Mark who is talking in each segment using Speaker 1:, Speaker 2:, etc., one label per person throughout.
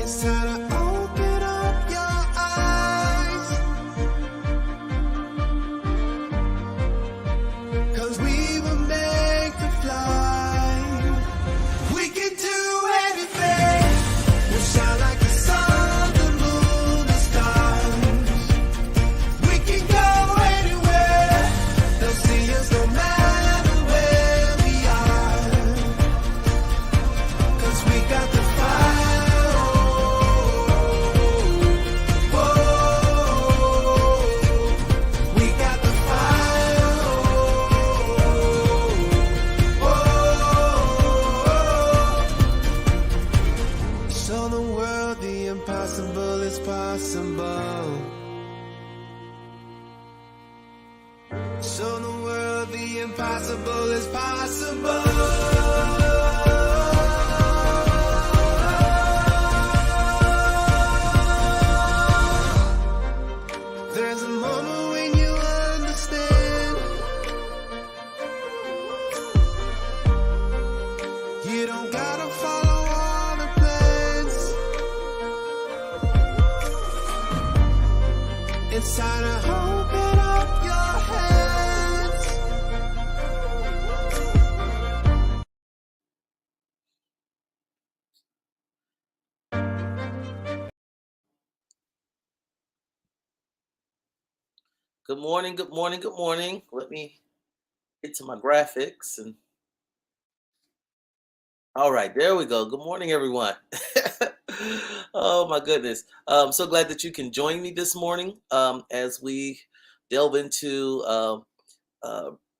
Speaker 1: It's time to open up your eyes, 'cause we were made to fly. We can do anything. We'll shine like the sun, the moon, the stars. We can go anywhere. They'll see us no matter where we are, 'cause we got the fire. We got the fire. Show the world the impossible is possible. Show the world the impossible is possible. There's a moment when you understand. You don't gotta follow all the plans. It's time to open up your hands.
Speaker 2: Good morning, good morning, good morning. Let me get to my graphics and all right, there we go. Good morning, everyone. Oh my goodness. I'm so glad that you can join me this morning as we delve into uh,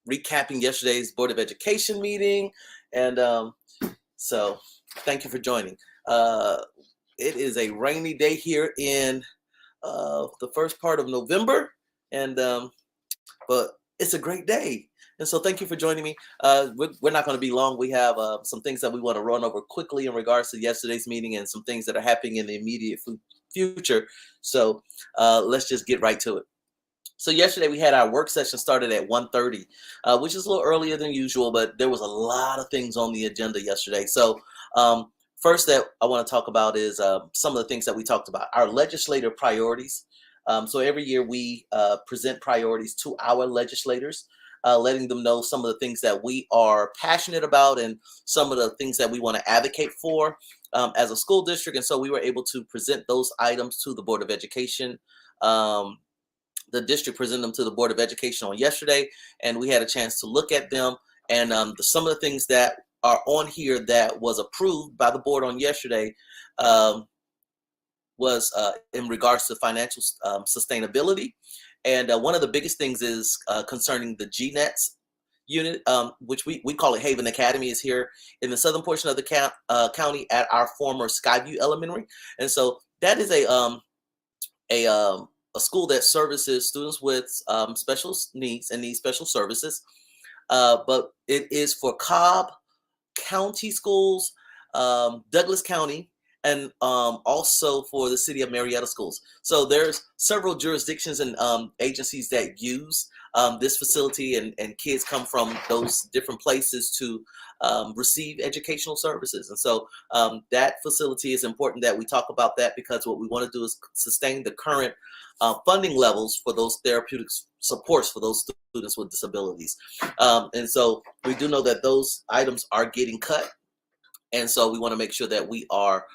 Speaker 2: recapping yesterday's Board of Education meeting. And so thank you for joining. It is a rainy day here in the first part of November, and but it's a great day. And so thank you for joining me. We're not going to be long. We have some things that we want to run over quickly in regards to yesterday's meeting and some things that are happening in the immediate future. So let's just get right to it. So yesterday we had our work session started at 1:30, which is a little earlier than usual, but there was a lot of things on the agenda yesterday. So first that I want to talk about is some of the things that we talked about, our legislative priorities. So every year we present priorities to our legislators, letting them know some of the things that we are passionate about and some of the things that we want to advocate for as a school district. And so we were able to present those items to the Board of Education. The district presented them to the Board of Education on yesterday, and we had a chance to look at them. And some of the things that are on here that was approved by the board on yesterday was in regards to financial sustainability. And one of the biggest things is concerning the GNETS unit, which we call it Haven Academy, is here in the southern portion of the county at our former Skyview Elementary. And so that is a school that services students with special needs and needs special services. But it is for Cobb County schools, Douglas County, and also for the city of Marietta schools. So there's several jurisdictions and agencies that use this facility, and kids come from those different places to receive educational services. And so that facility is important that we talk about that, because what we want to do is sustain the current funding levels for those therapeutic supports for those students with disabilities. And so we do know that those items are getting cut. And so we want to make sure that we are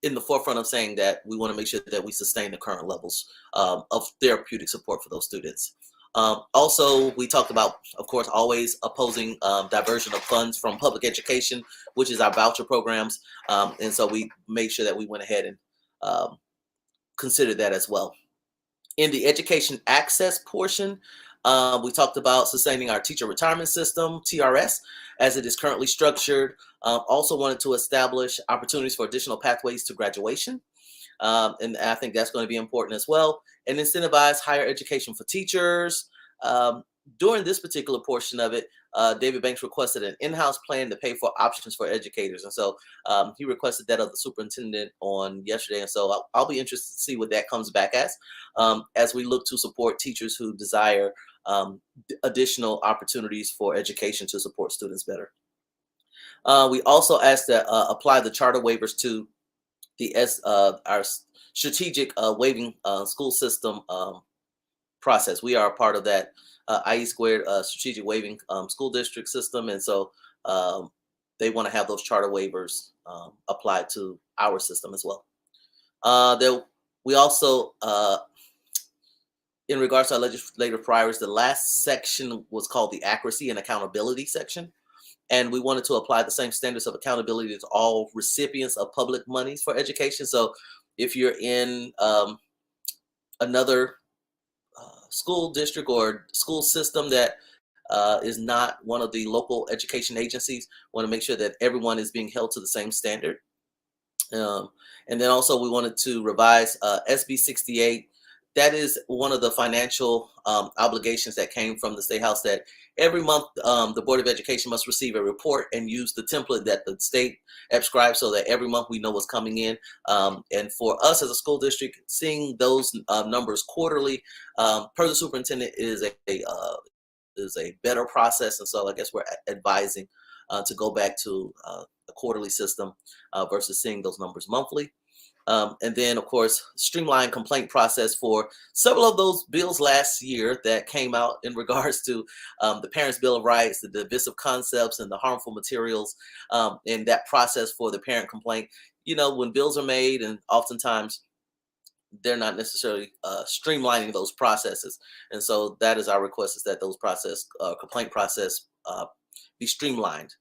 Speaker 2: in the forefront of saying that we want to make sure that we sustain the current levels of therapeutic support for those students. Also, we talked about, of course, always opposing diversion of funds from public education, which is our voucher programs. And so we made sure that we went ahead and considered that as well. In the education access portion, we talked about sustaining our teacher retirement system, TRS, as it is currently structured. Also wanted to establish opportunities for additional pathways to graduation. And I think that's going to be important as well. And incentivize higher education for teachers. During this particular portion of it, David Banks requested an in-house plan to pay for options for educators. And so he requested that of the superintendent on yesterday. And so I'll be interested to see what that comes back as we look to support teachers who desire additional opportunities for education to support students better. We also asked to apply the charter waivers to our strategic waiving school system process. We are a part of that IE squared strategic waiving school district system, and so um, they want to have those charter waivers applied to our system as well. There, we also, in regards to our legislative priorities, the last section was called the accuracy and accountability section, and we wanted to apply the same standards of accountability to all recipients of public monies for education. So, if you're in another school district or school system that is not one of the local education agencies, want to make sure that everyone is being held to the same standard. Um, and then also we wanted to revise SB 68. That is one of the financial obligations that came from the State House, that every month the Board of Education must receive a report and use the template that the state prescribes, so that every month we know what's coming in. And for us as a school district, seeing those numbers quarterly per the superintendent is a better process. And so I guess we're advising to go back to a quarterly system versus seeing those numbers monthly. And then, of course, streamline complaint process for several of those bills last year that came out in regards to the Parents' Bill of Rights, the divisive concepts, and the harmful materials, and that process for the parent complaint. You know, when bills are made, and oftentimes they're not necessarily streamlining those processes. And so that is our request, is that those complaint process be streamlined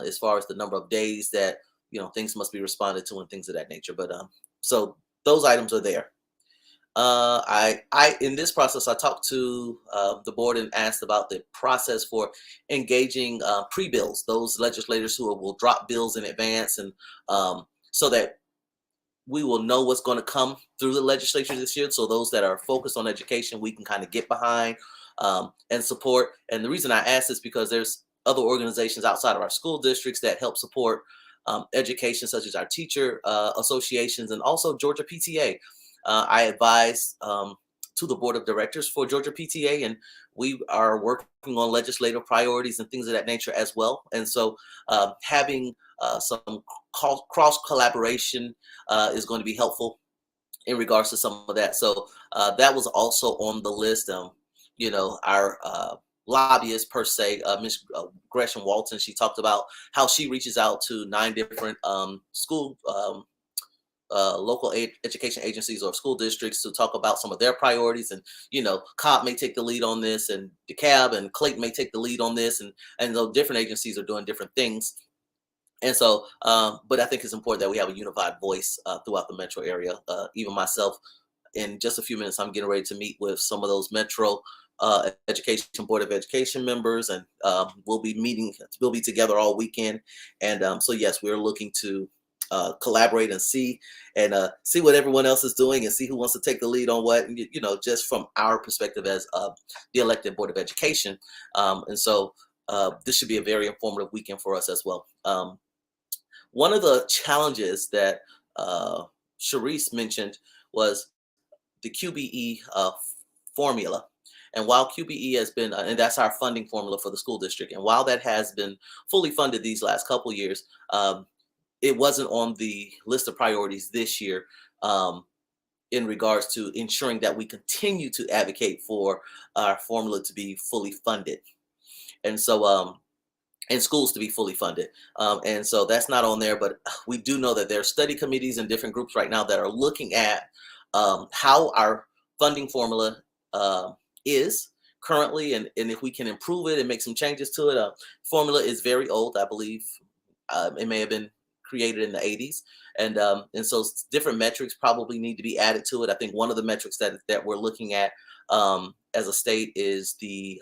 Speaker 2: as far as the number of days that, things must be responded to and things of that nature. But so those items are there. In this process, I talked to the board and asked about the process for engaging pre-bills, those legislators who will drop bills in advance, and so that we will know what's going to come through the legislature this year. So those that are focused on education, we can kind of get behind and support. And the reason I ask is because there's other organizations outside of our school districts that help support education, such as our teacher associations and also Georgia PTA. I advise to the board of directors for Georgia PTA, and we are working on legislative priorities and things of that nature as well. And so having some cross collaboration is going to be helpful in regards to some of that. So that was also on the list. Our lobbyist per se, Ms. Gresham Walton, she talked about how she reaches out to 9 different school local education agencies or school districts to talk about some of their priorities. And Cobb may take the lead on this, and DeKalb and Clayton may take the lead on this, and those different agencies are doing different things. And so, but I think it's important that we have a unified voice throughout the metro area. Even myself, in just a few minutes, I'm getting ready to meet with some of those metro education board of education members, and we'll be together all weekend. And so yes, we're looking to collaborate and see what everyone else is doing, and see who wants to take the lead on what, just from our perspective as the elected board of education. And so this should be a very informative weekend for us as well. One of the challenges that Sharice mentioned was the QBE formula. And while QBE has been, and that's our funding formula for the school district, and while that has been fully funded these last couple of years, it wasn't on the list of priorities this year in regards to ensuring that we continue to advocate for our formula to be fully funded. And so, and schools to be fully funded. And so that's not on there, but we do know that there are study committees and different groups right now that are looking at how our funding formula is currently, and if we can improve it and make some changes to it. Formula is very old, I believe. It may have been created in the 80s. And so different metrics probably need to be added to it. I think one of the metrics that we're looking at as a state is the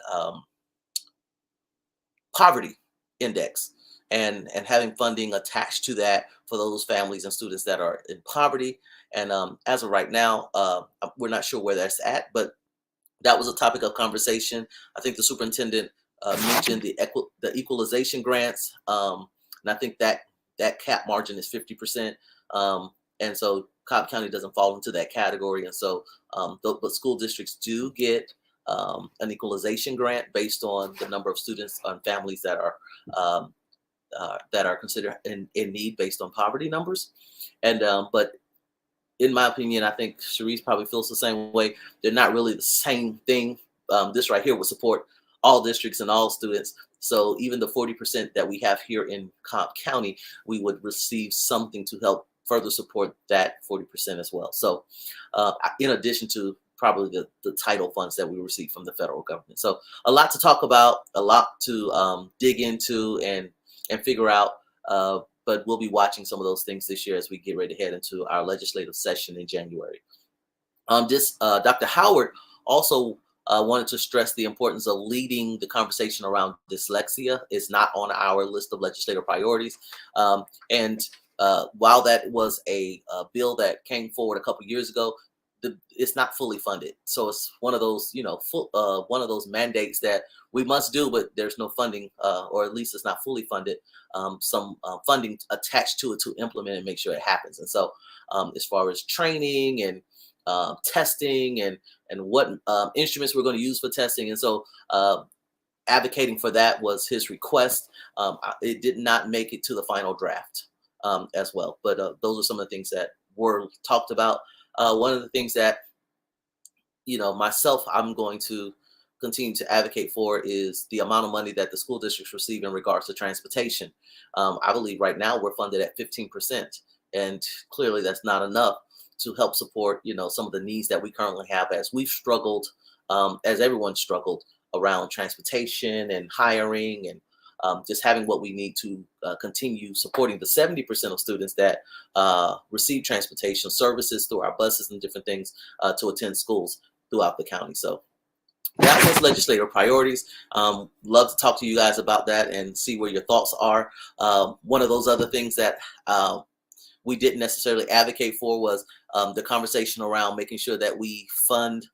Speaker 2: poverty index, and having funding attached to that for those families and students that are in poverty. And as of right now, we're not sure where that's at, but that was a topic of conversation. I think the superintendent mentioned the equalization grants, and I think that cap margin is 50%. And so Cobb County doesn't fall into that category. And so, but school districts do get an equalization grant based on the number of students and families that are that are considered in need based on poverty numbers. And but in my opinion, I think Sharice probably feels the same way. They're not really the same thing. This right here would support all districts and all students. So even the 40% that we have here in Cobb County, we would receive something to help further support that 40% as well. So in addition to probably the title funds that we receive from the federal government. So a lot to talk about, a lot to dig into and figure out. But we'll be watching some of those things this year as we get ready to head into our legislative session in January. Dr. Howard also wanted to stress the importance of leading the conversation around dyslexia. It's not on our list of legislative priorities. And while that was a bill that came forward a couple years ago, it's not fully funded. So it's one of those, one of those mandates that we must do, but there's no funding, or at least it's not fully funded. Some funding attached to it to implement and make sure it happens. And so as far as training and testing and what instruments we're going to use for testing. And so advocating for that was his request. It did not make it to the final draft as well. But those are some of the things that were talked about. One of the things that, myself, I'm going to continue to advocate for is the amount of money that the school districts receive in regards to transportation. I believe right now we're funded at 15%, and clearly that's not enough to help support, some of the needs that we currently have as we've struggled, as everyone struggled around transportation and hiring and just having what we need to continue supporting the 70% of students that receive transportation services through our buses and different things to attend schools throughout the county. So that was legislative priorities. Love to talk to you guys about that and see where your thoughts are. One of those other things that we didn't necessarily advocate for was the conversation around making sure that we fund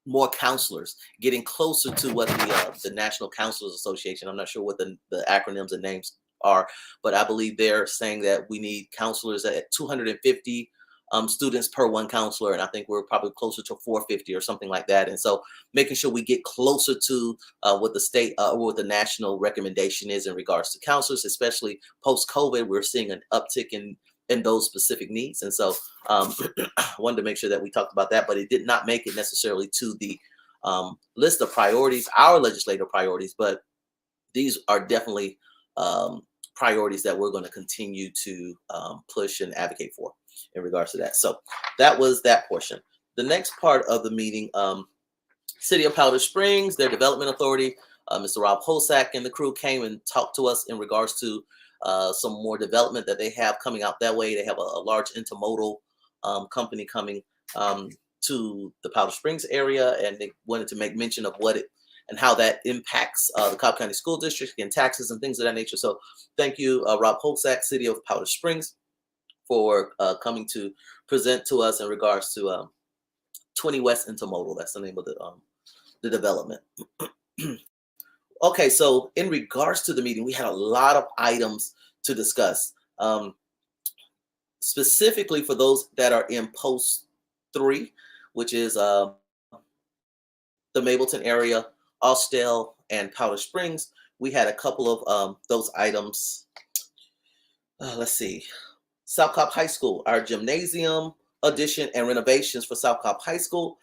Speaker 2: more counselors, getting closer to what the National Counselors Association, I'm not sure what the acronyms and names are, but I believe they're saying that we need counselors at 250 students per one counselor, and I think we're probably closer to 450 or something like that. And so making sure we get closer to what the state or what the national recommendation is in regards to counselors, especially post-COVID, we're seeing an uptick in those specific needs. And so wanted to make sure that we talked about that, but it did not make it necessarily to the list of priorities, our legislative priorities, but these are definitely priorities that we're going to continue to push and advocate for in regards to that. So that was that portion. The next part of the meeting, City of Powder Springs, their development authority, Mr. Rob Hosack and the crew came and talked to us in regards to some more development that they have coming out that way. They have a large intermodal company coming to the Powder Springs area, and they wanted to make mention of what it and how that impacts the Cobb County School District and taxes and things of that nature. So thank you, Rob Hosack, City of Powder Springs, for coming to present to us in regards to 20 West Intermodal. That's the name of the development. Okay, so in regards to the meeting, we had a lot of items to discuss. Specifically for those that are in post 3, which is the Mableton area, Austell, and Powder Springs. We had a couple of those items. Let's see. South Cobb High School, our gymnasium addition and renovations for South Cobb High School.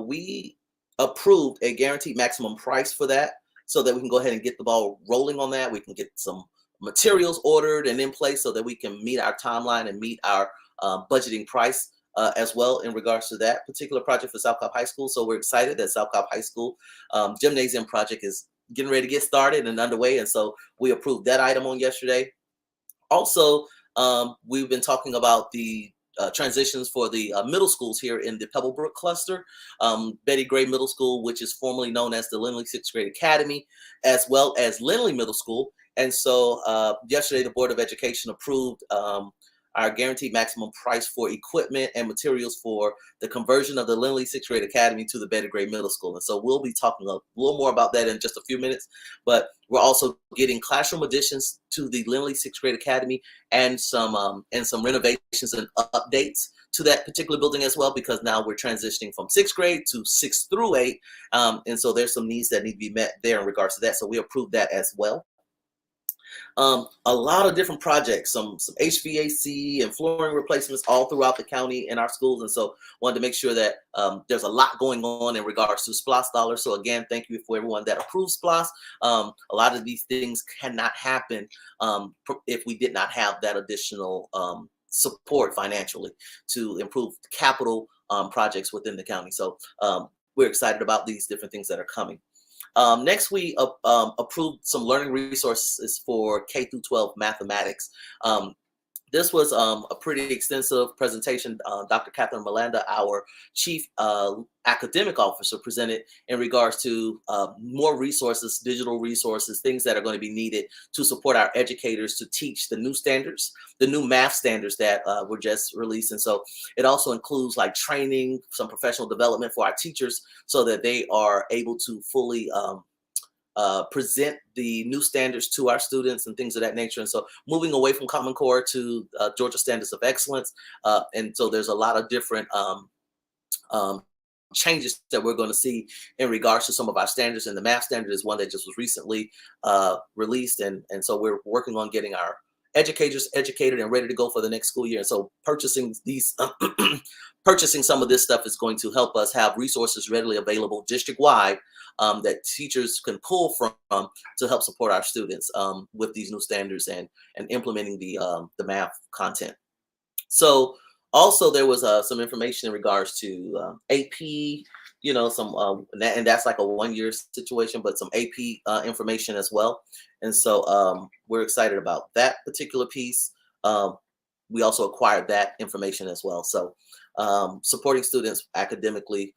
Speaker 2: We approved a guaranteed maximum price for that so that we can go ahead and get the ball rolling on that. We can get some materials ordered and in place so that we can meet our timeline and meet our budgeting price as well in regards to that particular project for South Cobb High School. So we're excited that South Cobb High School gymnasium project is getting ready to get started and underway. And so we approved that item on yesterday. Also, we've been talking about the transitions for the middle schools here in the Pebblebrook cluster, Betty Gray Middle School, which is formerly known as the Lindley 6th Grade Academy, as well as Lindley Middle School. And so yesterday, the Board of Education approved our guaranteed maximum price for equipment and materials for the conversion of the Lindley 6th Grade Academy to the Betty Gray Middle School. And so we'll be talking a little more about that in just a few minutes, but we're also getting classroom additions to the Lindley 6th Grade Academy and some renovations and updates to that particular building as well, because now we're transitioning from 6th grade to 6th through 8. And so there's some needs that need to be met there in regards to that. So we approved that as well. A lot of different projects, some HVAC and flooring replacements all throughout the county in our schools, and so wanted to make sure that there's a lot going on in regards to SPLOS dollars. So again, thank you for everyone that approves SPLOS. A lot of these things cannot happen if we did not have that additional support financially to improve capital projects within the county. So we're excited about these different things that are coming. Next, we approved some learning resources for K through 12 mathematics. This was a pretty extensive presentation. Dr. Catherine Miranda, our chief academic officer, presented in regards to more resources, digital resources, things that are going to be needed to support our educators to teach the new standards, the new math standards that were just released. And so it also includes like training, some professional development for our teachers so that they are able to fully present the new standards to our students and things of that nature. And so moving away from Common Core to Georgia Standards of Excellence. And so there's a lot of different um, changes that we're going to see in regards to some of our standards. And the math standard is one that just was recently released. And so we're working on getting our educators educated and ready to go for the next school year. And so purchasing these purchasing some of this stuff is going to help us have resources readily available district-wide that teachers can pull from to help support our students with these new standards and implementing the math content. So also there was some information in regards to AP, you know, some and that's like a 1-year situation, but some AP information as well. And so we're excited about that particular piece. We also acquired that information as well. So supporting students academically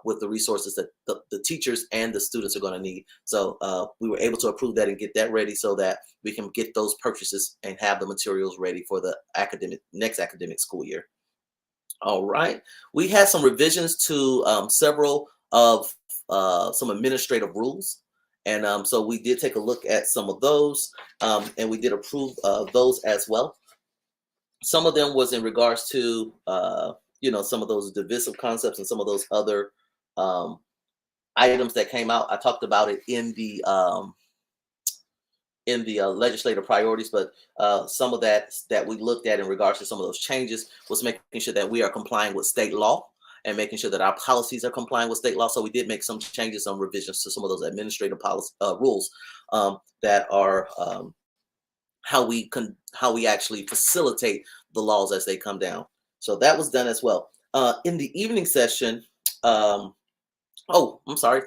Speaker 2: with the resources that the teachers and the students are going to need. So we were able to approve that and get that ready so that we can get those purchases and have the materials ready for the next academic school year. All right. We had some revisions to several of some administrative rules. And so we did take a look at some of those and we did approve those as well. Some of them was in regards to, you know, some of those divisive concepts and some of those other items that came out. I talked about it in the legislative priorities, but some of that we looked at in regards to some of those changes was making sure that we are complying with state law and making sure that our policies are complying with state law. So we did make some changes, some revisions to some of those administrative policy rules that are how we actually facilitate the laws as they come down. So that was done as well. In the evening session, oh, I'm sorry.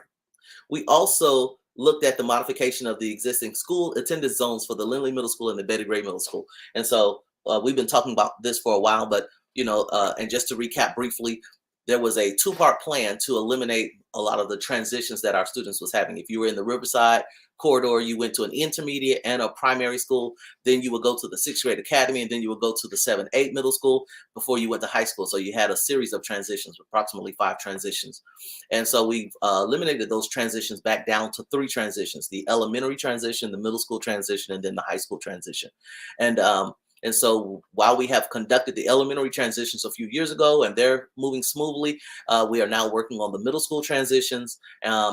Speaker 2: We also looked at the modification of the existing school attendance zones for the Lindley Middle School and the Betty Gray Middle School. And so we've been talking about this for a while, but you know, and just to recap briefly, there was a 2-part plan to eliminate a lot of the transitions that our students was having. If you were in the Riverside corridor, you went to an intermediate and a primary school, then you would go to the 6th grade academy, and then you would go to the 7-8 middle school before you went to high school. So you had a series of transitions, approximately 5 transitions. And so we've eliminated those transitions back down to 3 transitions: the elementary transition, the middle school transition, and then the high school transition. And so while we have conducted the elementary transitions a few years ago and they're moving smoothly, we are now working on the middle school transitions.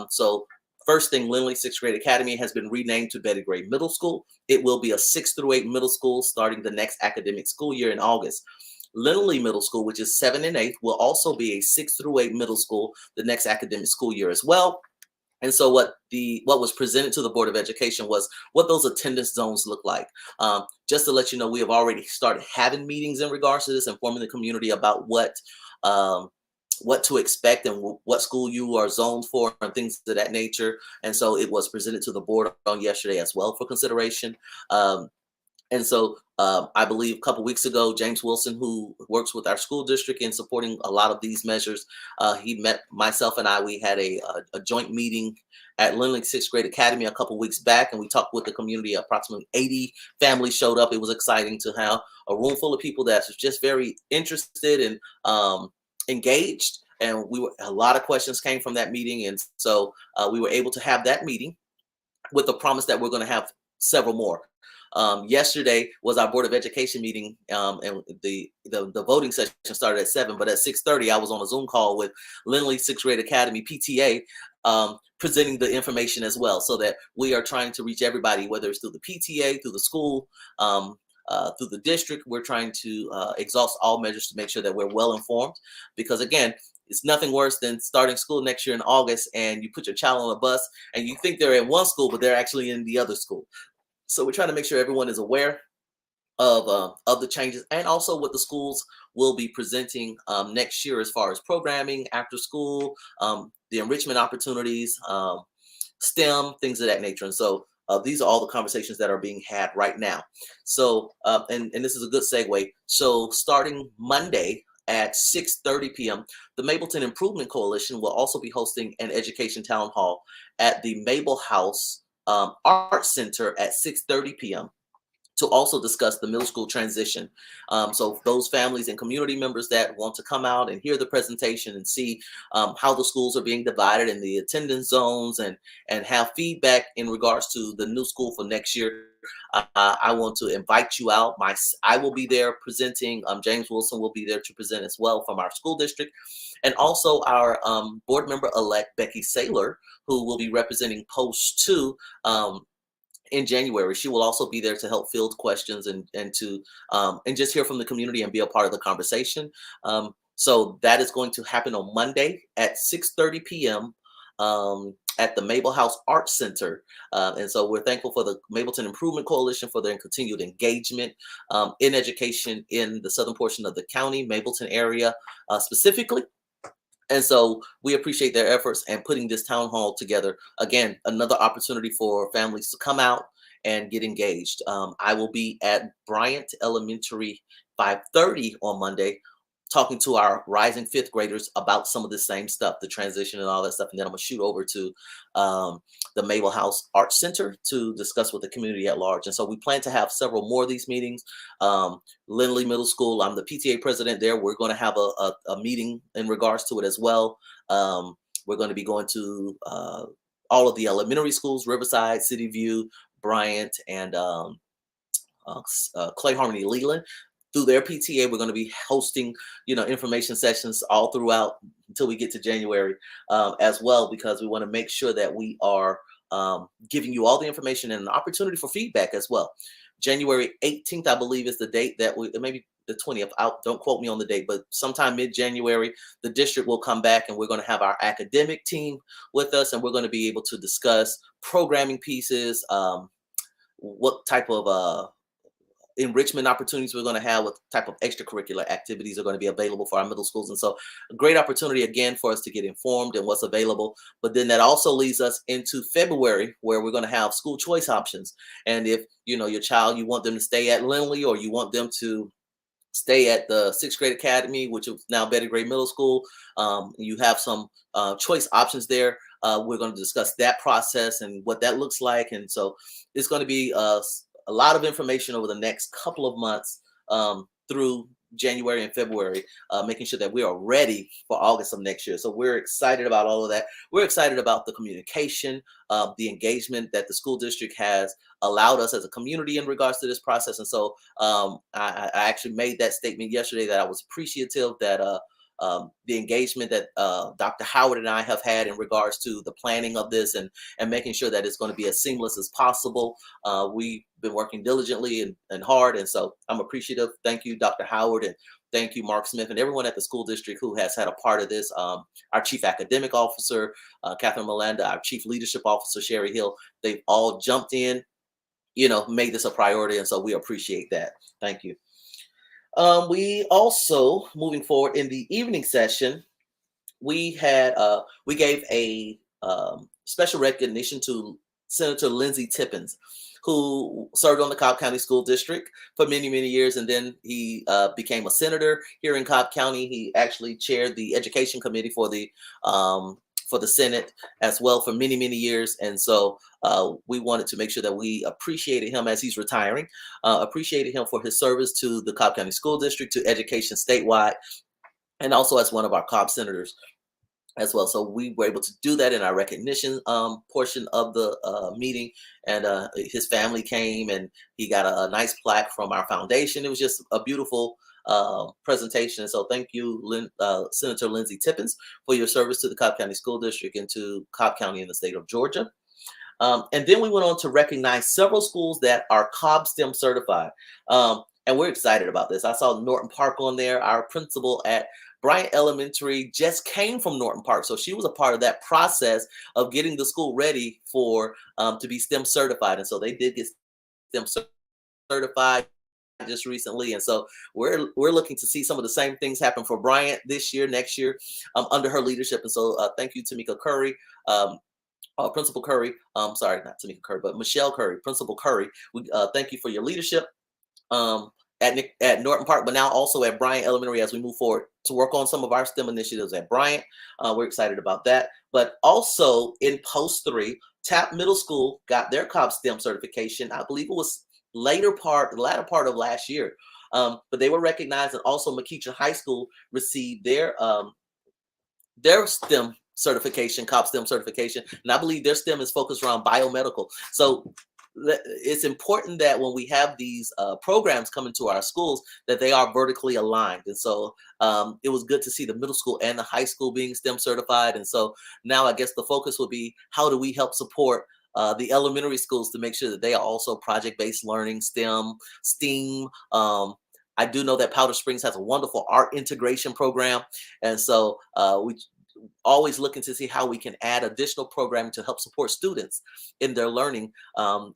Speaker 2: So first thing, Lindley 6th grade academy has been renamed to Betty Gray Middle School. It will be a 6th through 8 middle school starting the next academic school year in August. Lindley Middle School, which is 7 and 8, will also be a 6th through 8 middle school the next academic school year as well. And so what was presented to the Board of Education was what those attendance zones look like. Just to let you know, we have already started having meetings in regards to this, informing the community about what to expect and what school you are zoned for and things of that nature. And so it was presented to the board on yesterday as well for consideration. And so I believe a couple weeks ago, James Wilson, who works with our school district in supporting a lot of these measures, he met myself and I. We had a joint meeting at Lindley 6th grade academy a couple weeks back, and we talked with the community. Approximately 80 families showed up. It was exciting to have a room full of people that's just very interested and engaged. And a lot of questions came from that meeting. And so we were able to have that meeting with the promise that we're going to have several more. Yesterday was our Board of Education meeting, and the voting session started at 7, but at 6:30 I was on a Zoom call with Lindley 6th grade academy PTA presenting the information as well, so that we are trying to reach everybody, whether it's through the PTA, through the school, through the district. We're trying to exhaust all measures to make sure that we're well informed, because again, it's nothing worse than starting school next year in August and you put your child on a bus and you think they're in one school, but they're actually in the other school. So we're trying to make sure everyone is aware of the changes, and also what the schools will be presenting next year as far as programming, after school, the enrichment opportunities, STEM, things of that nature. And so these are all the conversations that are being had right now. So, and this is a good segue. So starting Monday at 6:30 p.m., the Mableton Improvement Coalition will also be hosting an education town hall at the Mabel House Art Center at 6:30 p.m. to also discuss the middle school transition. So those families and community members that want to come out and hear the presentation and see how the schools are being divided and the attendance zones, and have feedback in regards to the new school for next year, I want to invite you out. I will be there presenting. James Wilson will be there to present as well from our school district, and also our board member-elect Becky Saylor, who will be representing Post 2 in January. She will also be there to help field questions and to and just hear from the community and be a part of the conversation. So that is going to happen on Monday at 6:30 p.m. At the Mabel House Art Center. And so we're thankful for the Mableton Improvement Coalition for their continued engagement in education in the southern portion of the county, Mableton area specifically. And so we appreciate their efforts and putting this town hall together. Again, another opportunity for families to come out and get engaged. I will be at Bryant Elementary 5:30 on Monday, talking to our rising fifth graders about some of the same stuff, the transition and all that stuff. And then I'm gonna shoot over to the Mabel House Art Center to discuss with the community at large. And so we plan to have several more of these meetings. Lindley Middle School, I'm the PTA president there. We're gonna have a meeting in regards to it as well. We're gonna be going to all of the elementary schools, Riverside, City View, Bryant, and Clay Harmony Leland. Through their PTA, we're going to be hosting, information sessions all throughout until we get to January as well, because we want to make sure that we are giving you all the information and an opportunity for feedback as well. January 18th, I believe, is the date that maybe the 20th. Don't quote me on the date, but sometime mid-January, the district will come back and we're going to have our academic team with us, and we're going to be able to discuss programming pieces, what type of enrichment opportunities we're going to have, what type of extracurricular activities are going to be available for our middle schools. And so a great opportunity again for us to get informed in what's available. But then that also leads us into February, where we're going to have school choice options. And if your child, you want them to stay at Lindley, or you want them to stay at the sixth grade academy, which is now Betty Gray Middle School, you have some choice options there. We're going to discuss that process and what that looks like. And so it's going to be a lot of information over the next couple of months through January and February, making sure that we are ready for August of next year. So we're excited about all of that. We're excited about the communication, the engagement that the school district has allowed us as a community in regards to this process. And so I actually made that statement yesterday, that I was appreciative that the engagement that Dr. Howard and I have had in regards to the planning of this, and making sure that it's going to be as seamless as possible. We've been working diligently and hard, and so I'm appreciative. Thank you, Dr. Howard, and thank you, Mark Smith, and everyone at the school district who has had a part of this. Our Chief Academic Officer, Catherine Miranda, our Chief Leadership Officer, Sherry Hill, they've all jumped in, made this a priority, and so we appreciate that. Thank you. We also, moving forward in the evening session, we gave a special recognition to Senator Lindsey Tippins, who served on the Cobb County School District for many, many years. And then he became a senator here in Cobb County. He actually chaired the Education Committee for the Senate as well for many, many years. And so we wanted to make sure that we appreciated him as he's retiring, appreciated him for his service to the Cobb County School District, to education statewide, and also as one of our Cobb senators as well. So we were able to do that in our recognition portion of the meeting, and his family came and he got a nice plaque from our foundation. It was just a beautiful presentation. So thank you, Senator Lindsey Tippins, for your service to the Cobb County School District and to Cobb County in the state of Georgia. And then we went on to recognize several schools that are Cobb STEM certified. And we're excited about this. I saw Norton Park on there. Our principal at Bryant Elementary just came from Norton Park. So she was a part of that process of getting the school ready for to be STEM certified. And so they did get STEM certified just recently. And so we're looking to see some of the same things happen for Bryant this year, next year, under her leadership. And so thank you, Tamika Curry. Principal Curry, sorry, not Tamika Curry, but Michelle Curry, Principal Curry. We thank you for your leadership at Norton Park, but now also at Bryant Elementary as we move forward to work on some of our STEM initiatives at Bryant. We're excited about that. But also in Post 3, Tapp Middle School got their Cobb STEM certification. I believe it was the latter part of last year. But they were recognized, and also McEachern High School received their STEM certification, Cobb STEM certification, and I believe their STEM is focused around biomedical. So it's important that when we have these programs coming to our schools, that they are vertically aligned. And so it was good to see the middle school and the high school being STEM certified. And so now I guess the focus will be, how do we help support the elementary schools to make sure that they are also project-based learning, STEAM. I do know that Powder Springs has a wonderful art integration program. And so we always looking to see how we can add additional programming to help support students in their learning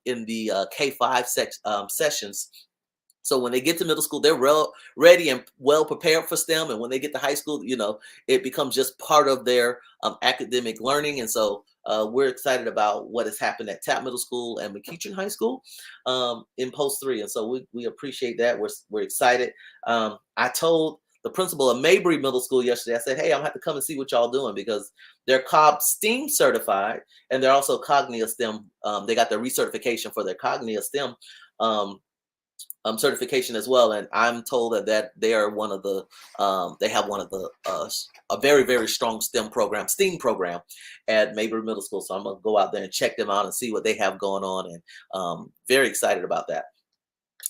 Speaker 2: in the K-5 sessions. So when they get to middle school, they're ready and well prepared for STEM. And when they get to high school, it becomes just part of their academic learning. And so we're excited about what has happened at Tapp Middle School and McEachern High School in Post 3. And so we appreciate that. We're excited. I told the principal of Mabry Middle School yesterday, I said, hey, I'm gonna have to come and see what y'all doing, because they're Cobb STEAM certified, and they're also Cognia STEM. They got their recertification for their Cognia STEM certification as well. And I'm told that they are one of the, they have one of the, a very, very strong STEM program at Mabry Middle School. So I'm gonna go out there and check them out and see what they have going on, and very excited about that.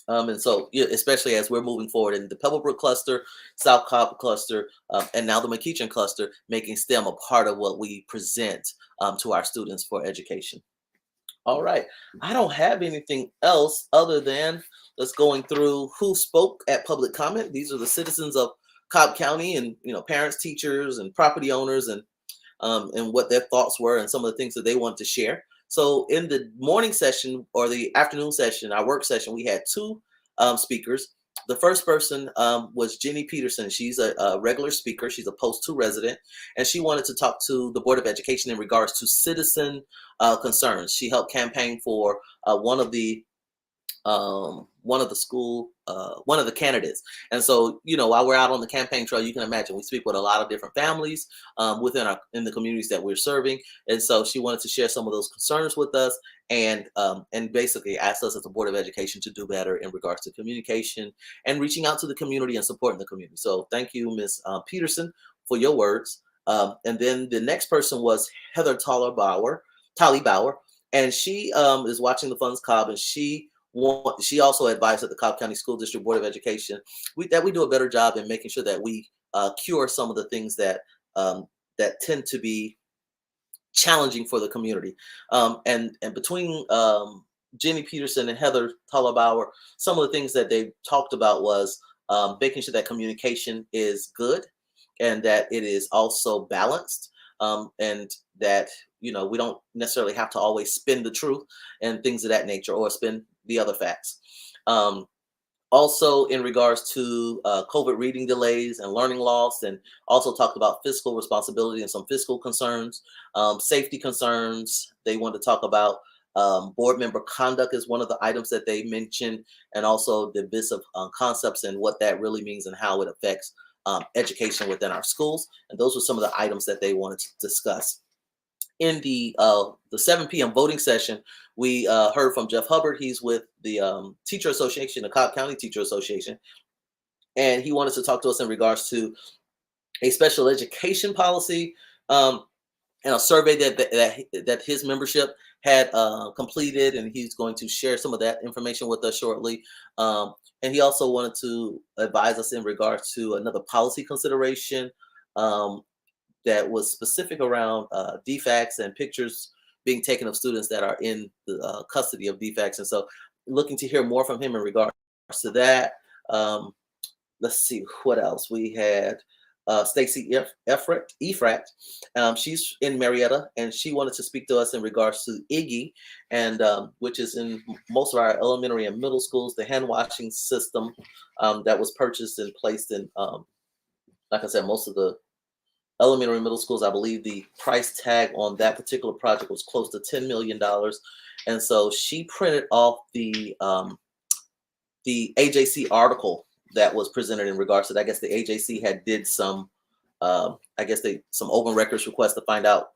Speaker 2: And so, especially as we're moving forward in the Pebblebrook cluster, South Cobb cluster, and now the McEachern cluster, making STEM a part of what we present to our students for education. All right, I don't have anything else other than let's going through who spoke at public comment. These are the citizens of Cobb County, and parents, teachers, and property owners, and what their thoughts were and some of the things that they want to share. So in the morning session or the afternoon session, our work session, we had two speakers. The first person was Jenny Peterson. She's a regular speaker. She's a Post 2 resident, and she wanted to talk to the Board of Education in regards to citizen concerns. She helped campaign for one of the candidates. And so, while we're out on the campaign trail, you can imagine we speak with a lot of different families in the communities that we're serving. And so she wanted to share some of those concerns with us, and basically asked us as a Board of Education to do better in regards to communication and reaching out to the community and supporting the community. So thank you, Ms. Peterson, for your words. And then the next person was Heather Tolly Bauer, and she is watching the Funds Cobb, and she also advised at the Cobb County School District Board of Education that we do a better job in making sure that we cure some of the things that tend to be challenging for the community. And between Jenny Peterson and Heather Tullabauer, some of the things that they talked about was making sure that communication is good and that it is also balanced, and that we don't necessarily have to always spin the truth and things of that nature, or spin the other facts. Also in regards to COVID reading delays and learning loss, and also talked about fiscal responsibility and some fiscal concerns, safety concerns. They want to talk about board member conduct is one of the items that they mentioned, and also divisive concepts and what that really means and how it affects education within our schools. And those were some of the items that they wanted to discuss. In the 7 p.m. voting session, we heard from Jeff Hubbard. He's with the Teacher Association, the Cobb County Teacher Association, and he wanted to talk to us in regards to a special education policy and a survey that his membership had completed, and he's going to share some of that information with us shortly. And he also wanted to advise us in regards to another policy consideration um, that was specific around defects and pictures being taken of students that are in the custody of defects. And so, looking to hear more from him in regards to that. Um, let's see what else we had. Stacy Efrat. She's in Marietta, and she wanted to speak to us in regards to Iggy, and which is in most of our elementary and middle schools, the hand washing system that was purchased and placed in, like I said, most of the elementary and middle schools. I believe the price tag on that particular project was close to $10 million, and so she printed off the AJC article that was presented in regards to that. I guess the AJC had did some, some open records requests to find out,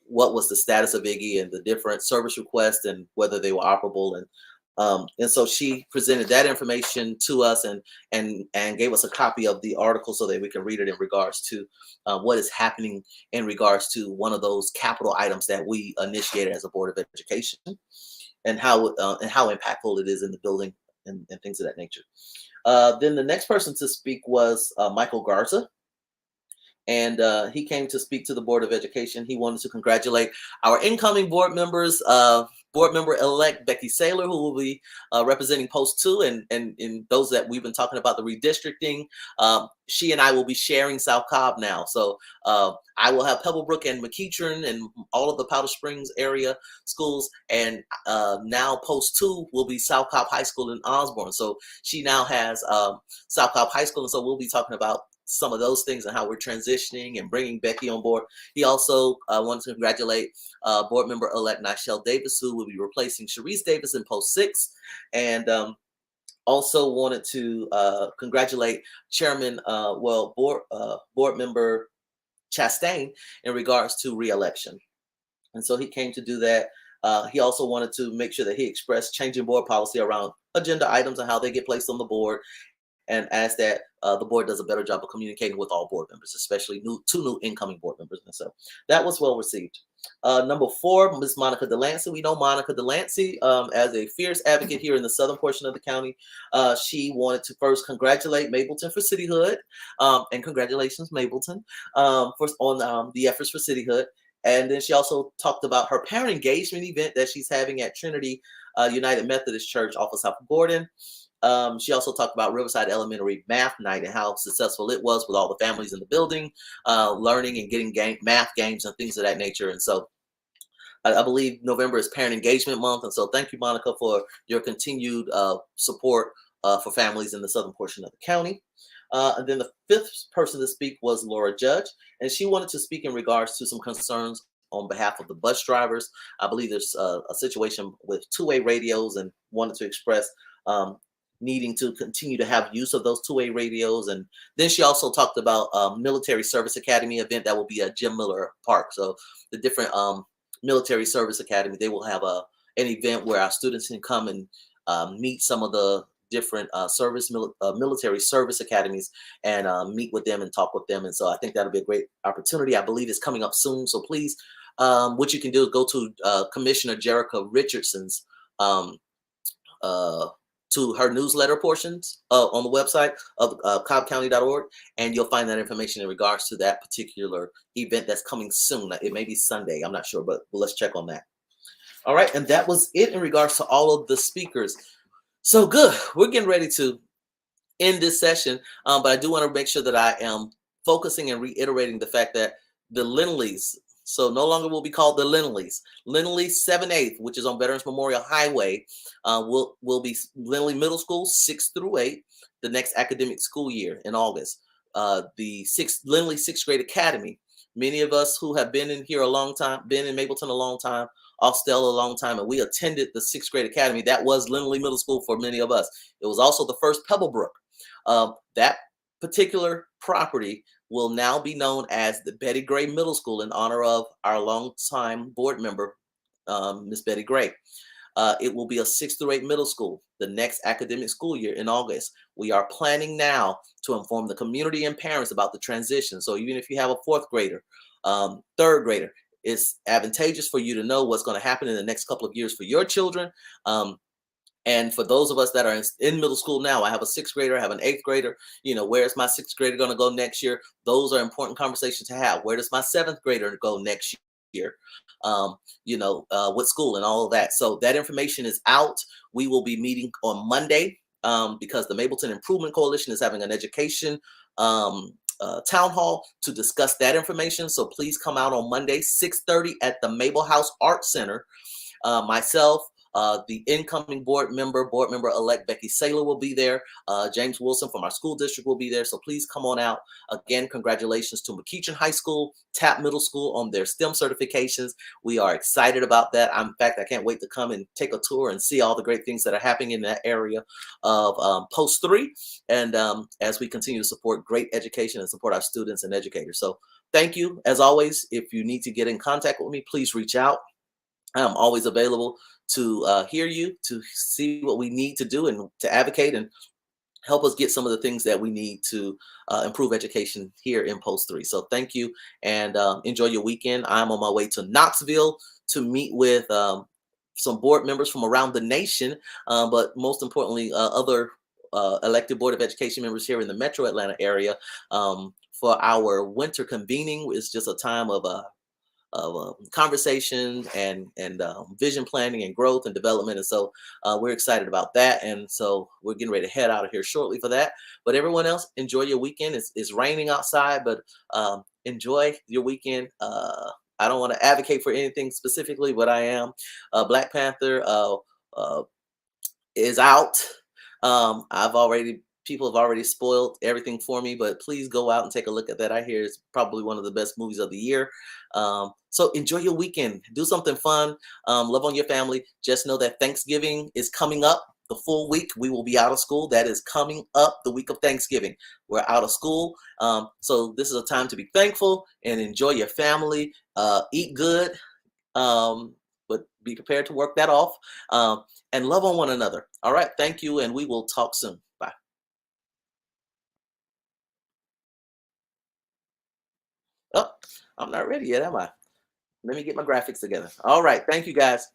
Speaker 2: what was the status of Iggy and the different service requests and whether they were operable. And so she presented that information to us and gave us a copy of the article so that we can read it in regards to what is happening in regards to one of those capital items that we initiated as a Board of Education, and how impactful it is in the building and things of that nature. Then the next person to speak was Michael Garza. And he came to speak to the Board of Education. He wanted to congratulate our incoming board members, board member-elect Becky Saylor, who will be representing Post 2, and in those that we've been talking about the redistricting. She and I will be sharing South Cobb now. So I will have Pebblebrook and McEachern and all of the Powder Springs area schools, and now Post 2 will be South Cobb High School in Osborne. So she now has South Cobb High School, and so we'll be talking about some of those things and how we're transitioning and bringing Becky on board. He also wanted to congratulate board member-elect Nichelle Davis, who will be replacing Sharice Davis in Post 6, and also wanted to congratulate Chairman, board member Chastain in regards to re-election. And so he came to do that. He also wanted to make sure that he expressed changing board policy around agenda items and how they get placed on the board, and asked that the board does a better job of communicating with all board members, especially two new incoming board members. And so that was well received. Number 4, Ms. Monica Delancey. We know Monica Delancey as a fierce advocate here in the southern portion of the county. She wanted to first congratulate Mableton for cityhood, and congratulations, Mableton, on the efforts for cityhood. And then she also talked about her parent engagement event that she's having at Trinity United Methodist Church off of South Gordon. She also talked about Riverside Elementary Math Night and how successful it was with all the families in the building, learning and getting math games and things of that nature. And so I believe November is Parent Engagement Month. And so thank you, Monica, for your continued support for families in the southern portion of the county. And then the 5th person to speak was Laura Judge, and she wanted to speak in regards to some concerns on behalf of the bus drivers. I believe there's a situation with two-way radios, and wanted to express needing to continue to have use of those two-way radios. And then she also talked about Military Service Academy event that will be at Jim Miller Park. So the different Military Service Academy, they will have an event where our students can come and meet some of the different military service academies and meet with them and talk with them. And so I think that'll be a great opportunity. I believe it's coming up soon. So please, what you can do is go to Commissioner Jerica Richardson's to her newsletter portions on the website of cobbcounty.org, and you'll find that information in regards to that particular event that's coming soon. It may be Sunday, I'm not sure, but let's check on that. All right, and that was it in regards to all of the speakers. So good, we're getting ready to end this session, but I do want to make sure that I am focusing and reiterating the fact that the Lindleys, so no longer will be called the Lindleys. Lindley 7/8, which is on Veterans Memorial Highway, will be Lindley Middle School 6 through 8, the next academic school year in August. The Lindley 6th grade academy. Many of us who have been in here a long time, been in Mableton a long time, Austell a long time, and we attended the 6th grade academy. That was Lindley Middle School for many of us. It was also the first Pebblebrook. That particular property will now be known as the Betty Gray Middle School in honor of our longtime board member, Miss Betty Gray. It will be a 6 through 8 middle school the next academic school year in August. We are planning now to inform the community and parents about the transition. So even if you have a 4th grader, 3rd grader, it's advantageous for you to know what's going to happen in the next couple of years for your children. And for those of us that are in middle school now, I have a sixth grader, I have an eighth grader. Where's my sixth grader going to go next year? Those are important conversations to have. Where does my seventh grader go next year? What school and all of that. So that information is out. We will be meeting on Monday because the Mableton Improvement Coalition is having an education town hall to discuss that information. So please come out on Monday, 6:30 at the Mabel House Art Center. Myself, the incoming board member-elect Becky Saylor will be there. James Wilson from our school district will be there. So please come on out. Again, congratulations to McEachin High School, Tapp Middle School on their STEM certifications. We are excited about that. In fact, I can't wait to come and take a tour and see all the great things that are happening in that area of Post 3. And as we continue to support great education and support our students and educators. So thank you. As always, if you need to get in contact with me, please reach out. I'm always available to hear you, to see what we need to do and to advocate and help us get some of the things that we need to improve education here in Post 3. So thank you and enjoy your weekend. I'm on my way to Knoxville to meet with some board members from around the nation, but most importantly, other elected Board of Education members here in the Metro Atlanta area for our winter convening. It's just a time of conversation and vision planning and growth and development. And so we're excited about that. And so we're getting ready to head out of here shortly for that. But everyone else, enjoy your weekend. It's raining outside, but enjoy your weekend. I don't want to advocate for anything specifically, but I am. Black Panther is out. People have already spoiled everything for me, but please go out and take a look at that. I hear it's probably one of the best movies of the year. So enjoy your weekend, do something fun, love on your family. Just know that Thanksgiving is coming up. The full week we will be out of school. That is coming up the week of Thanksgiving. We're out of school. So this is a time to be thankful and enjoy your family. Eat good, but be prepared to work that off and love on one another. All right. Thank you. And we will talk soon. Bye. Oh, I'm not ready yet, am I? Let me get my graphics together. All right. Thank you, guys.